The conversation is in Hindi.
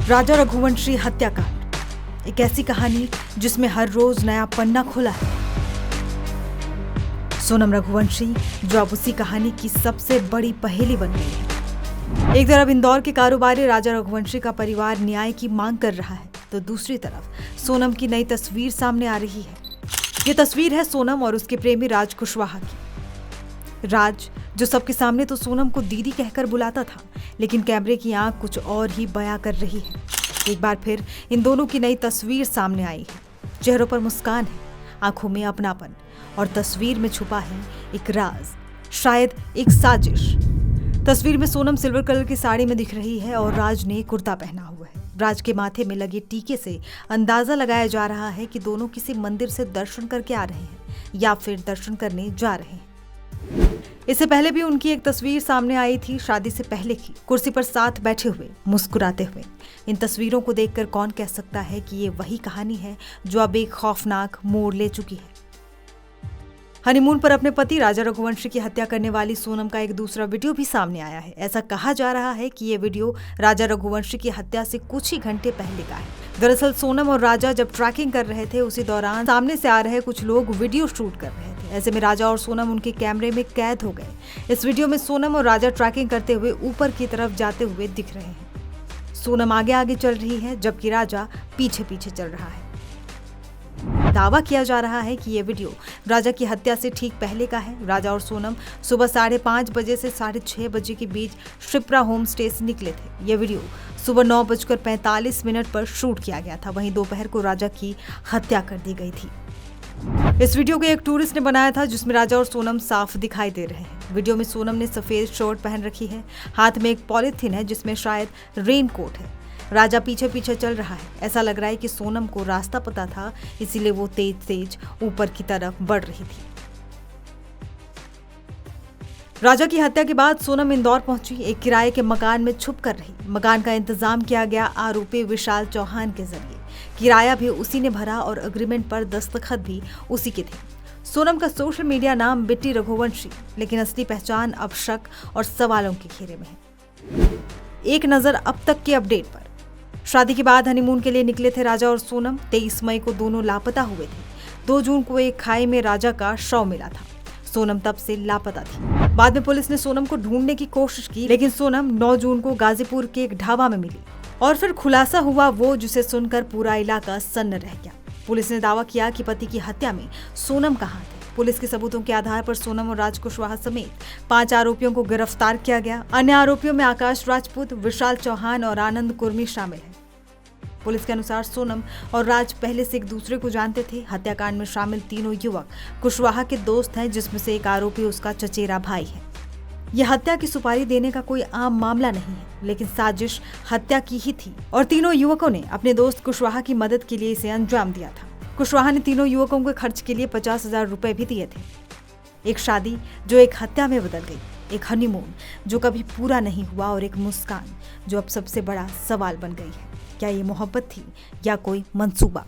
राजा रघुवंशी हत्याकांड, एक ऐसी कहानी जिसमें हर रोज नया पन्ना खुला है। सोनम रघुवंशी जो अब उसी कहानी की सबसे बड़ी पहेली बन गई है। एक तरफ इंदौर के कारोबारी राजा रघुवंशी का परिवार न्याय की मांग कर रहा है, तो दूसरी तरफ सोनम की नई तस्वीर सामने आ रही है। ये तस्वीर है सोनम और उसके प्रेमी राज कुशवाहा की। राज जो सबके सामने तो सोनम को दीदी कहकर बुलाता था, लेकिन कैमरे की आंख कुछ और ही बयां कर रही है। एक बार फिर इन दोनों की नई तस्वीर सामने आई है। चेहरों पर मुस्कान है, आंखों में अपनापन, और तस्वीर में छुपा है एक राज, शायद एक साजिश। तस्वीर में सोनम सिल्वर कलर की साड़ी में दिख रही है और राज ने कुर्ता पहना हुआ है। राज के माथे में लगे टीके से अंदाजा लगाया जा रहा है कि दोनों किसी मंदिर से दर्शन करके आ रहे हैं या फिर दर्शन करने जा रहे हैं। इससे पहले भी उनकी एक तस्वीर सामने आई थी, शादी से पहले की, कुर्सी पर साथ बैठे हुए, मुस्कुराते हुए। इन तस्वीरों को देखकर कौन कह सकता है कि ये वही कहानी है जो अब एक खौफनाक मोड़ ले चुकी है। हनीमून पर अपने पति राजा रघुवंशी की हत्या करने वाली सोनम का एक दूसरा वीडियो भी सामने आया है। ऐसा कहा जा रहा है कि ये वीडियो राजा रघुवंशी की हत्या से कुछ ही घंटे पहले का है। दरअसल सोनम और राजा जब ट्रैकिंग कर रहे थे, उसी दौरान सामने से आ रहे कुछ लोग वीडियो शूट कर रहे थे। ऐसे में राजा और सोनम उनके कैमरे में कैद हो गए। इस वीडियो में सोनम और राजा ट्रैकिंग करते हुए ऊपर की तरफ जाते हुए दिख रहे हैं। सोनम आगे आगे चल रही है, जबकि राजा पीछे पीछे चल रहा है। दावा किया जा रहा है कि ये वीडियो राजा की हत्या से ठीक पहले का है। राजा और सोनम सुबह 5:30 बजे से 6:30 बजे के बीच शिप्रा होम स्टे से निकले थे। यह वीडियो सुबह 9:45 पर शूट किया गया था। वहीं दोपहर को राजा की हत्या कर दी गई थी। इस वीडियो को एक टूरिस्ट ने बनाया था, जिसमें राजा और सोनम साफ दिखाई दे रहे हैं। वीडियो में सोनम ने सफेद शर्ट पहन रखी है, हाथ में एक पॉलिथीन है जिसमें शायद रेन कोट है। राजा पीछे पीछे चल रहा है। ऐसा लग रहा है कि सोनम को रास्ता पता था, इसीलिए वो तेज तेज ऊपर की तरफ बढ़ रही थी। राजा की हत्या के बाद सोनम इंदौर पहुंची, एक किराए के मकान में छुप कर रही। मकान का इंतजाम किया गया आरोपी विशाल चौहान के जरिए। किराया भी उसी ने भरा और एग्रीमेंट पर दस्तखत भी उसी के थे। सोनम का सोशल मीडिया नाम बिट्टी रघुवंशी, लेकिन असली पहचान अब शक और सवालों के घेरे में है। एक नजर अब तक के अपडेट पर। शादी के बाद हनीमून के लिए निकले थे राजा और सोनम। 23 मई को दोनों लापता हुए थे। 2 जून को एक खाई में राजा का शव मिला था। सोनम तब से लापता थी। बाद में पुलिस ने सोनम को ढूंढने की कोशिश की, लेकिन सोनम 9 जून को गाजीपुर के एक ढाबा में मिली और फिर खुलासा हुआ वो, जिसे सुनकर पूरा इलाका सन्न रह गया। पुलिस ने दावा किया कि पति की हत्या में सोनम का हाथ है। पुलिस के सबूतों के आधार पर सोनम और राज कुशवाहा समेत 5 आरोपियों को गिरफ्तार किया गया। अन्य आरोपियों में आकाश राजपूत, विशाल चौहान और आनंद कुर्मी शामिल हैं। पुलिस के अनुसार सोनम और राज पहले से एक दूसरे को जानते थे। हत्याकांड में शामिल तीनों युवक कुशवाहा के दोस्त हैं, जिसमें से एक आरोपी उसका चचेरा भाई है। यह हत्या की सुपारी देने का कोई आम मामला नहीं है, लेकिन साजिश हत्या की ही थी और तीनों युवकों ने अपने दोस्त कुशवाहा की मदद के लिए इसे अंजाम दिया था। कुशवाहा ने तीनों युवकों के खर्च के लिए 50,000 रुपए भी दिए थे। एक शादी जो एक हत्या में बदल गई, एक हनीमून जो कभी पूरा नहीं हुआ, और एक मुस्कान जो अब सबसे बड़ा सवाल बन गई है। क्या ये मोहब्बत थी या कोई मंसूबा?